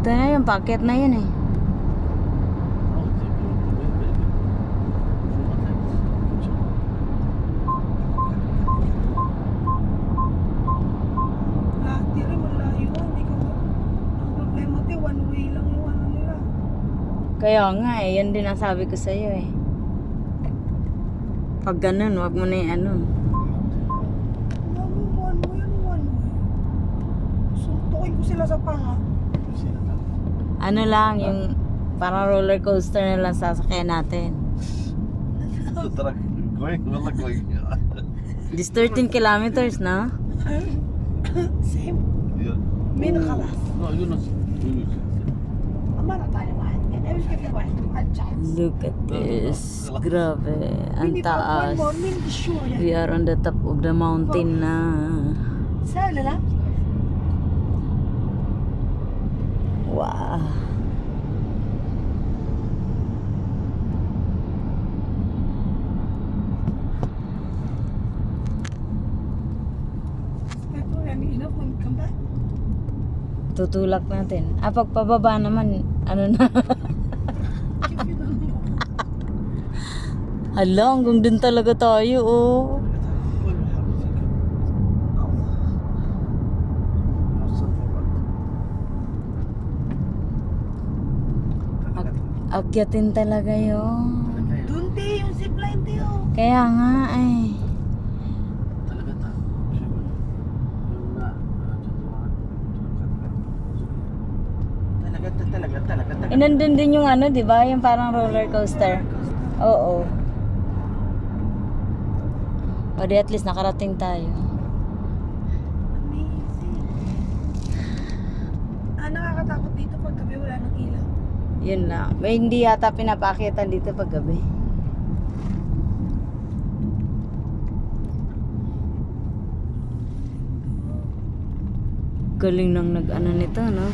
Ito na yung packet na yun eh. Tira, malayo. Hindi ka ba? Ang problema, te, one way lang yung ano nila. Kaya nga eh, yan din ang sabi ko sa'yo eh. Pag ganun, wag mo na yung ano. One way, ano one way? Suntukin ko sila sa panga. Ano lang, yung parang roller coaster na lang sasakyan natin. ترى كويس والله كويس. This 13 kilometers, no? Same. مين خلاص؟ يونس مرة طالع واحد. أنا مش كده واحد. Look at this. Grabe. Ang One taas. more, مين بالشو We are on the top of the mountain na. سهلة لا؟ Wow. يعني enough when we come back. Tutulak natin. Ah, pagpababa naman, ano na. If you don't know. Hala, hanggang dun talaga tayo, oh. Akyatin talaga yun. Dun te, yung zipline te oh. Kaya nga, eh. Talaga. Nandun din yung ano, di ba? Yung parang roller coaster. Oo. O di at least nakarating tayo. Amazing. Nakakatakot dito pag gabi wala nang ilaw. Yun lang. May hindi yata pinapakitan dito pag gabi. Galing nang nag-ano nito, no?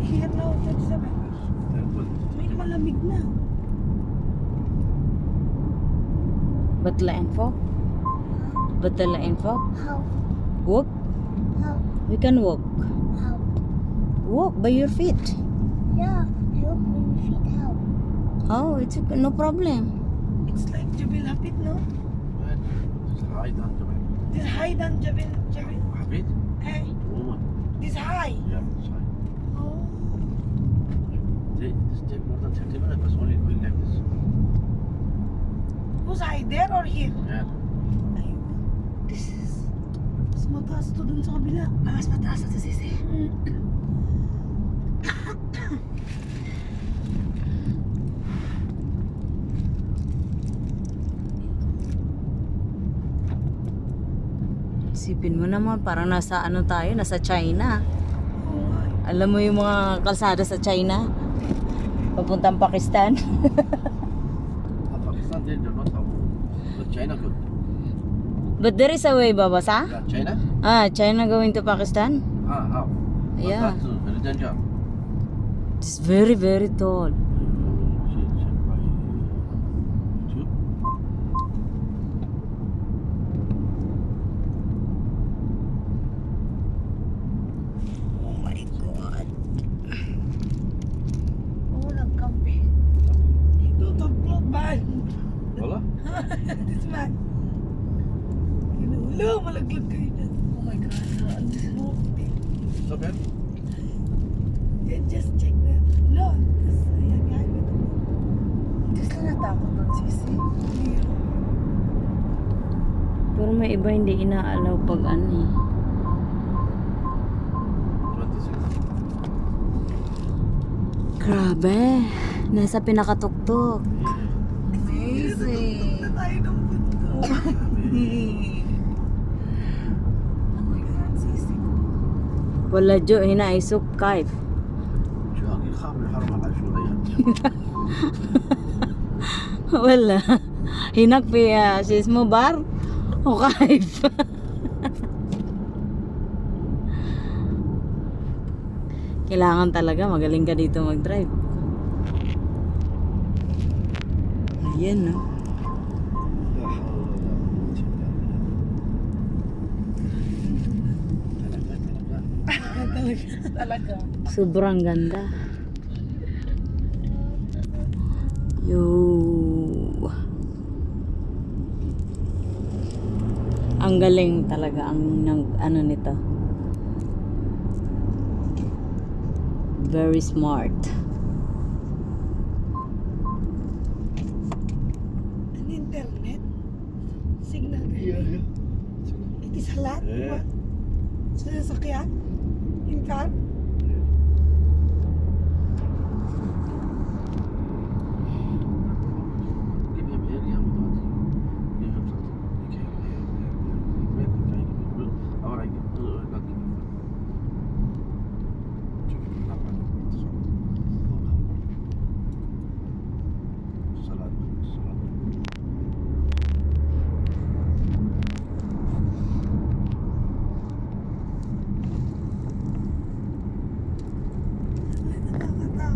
Here now, 37. May malamig na. Batla info? Batla info? How? Walk? How? We can walk. How? Walk by your feet. Yeah, help me feet how? Oh, it's no problem. It's like Jabil Hapit, no? This high than Jabil. حبيت؟ Hey, عموما this high. يا صحيح. Oh. This take more than 30 minutes, but only going like this. Who's high, there or here? Yeah. Ay, this is... Mas mataas to dun sa kabila. Mas mataas na sa sisi. Isipin mo naman, parang nasa ano tayo, nasa China. Oh my. Alam mo yung mga kalsada sa China? Papuntang Pakistan. Pakistan, they do not have. But China good. But there is a way, babasa? Yeah, China? Ah, China going to Pakistan? How? But Yeah. that's very danger. It's very, very tall. Check by YouTube. Oh my God. Oh, nagkampi. Ito vlog man. Wala? This man. Ginulo, malaglag kayo na. Oh my God. Ang smoke. Stop here. Just check that. No. Ayan, yan. Just lang natakot doon, sisi. Pero may iba hindi inaalaw pag ano eh. 26. Grabe. Nasa pinakatuktok. Amazing. Na tayo ng bundo. Oh my God, sisi ko. Wala jo, hinaisok kaif. شو هاك يخاف من الحرب على شو ضيع. Wala. Hinak piya sis mo bar o kaif. Kailangan talaga magaling ka dito mag-drive. Ayan no. لا حول ولا قوة إلا Talaga. Sobrang ganda. Yo. Ang galing talaga ang ano nito. Very smart. An internet? Signal ka. Yeah. It is a lot. Yeah. Sa sasakyan? In car? Gib hem her, ja, wat wat. Ja, dat. Ik heb ik weet het kijken. Maar ik dat niet. Salat. Salat. Nakakatakot na.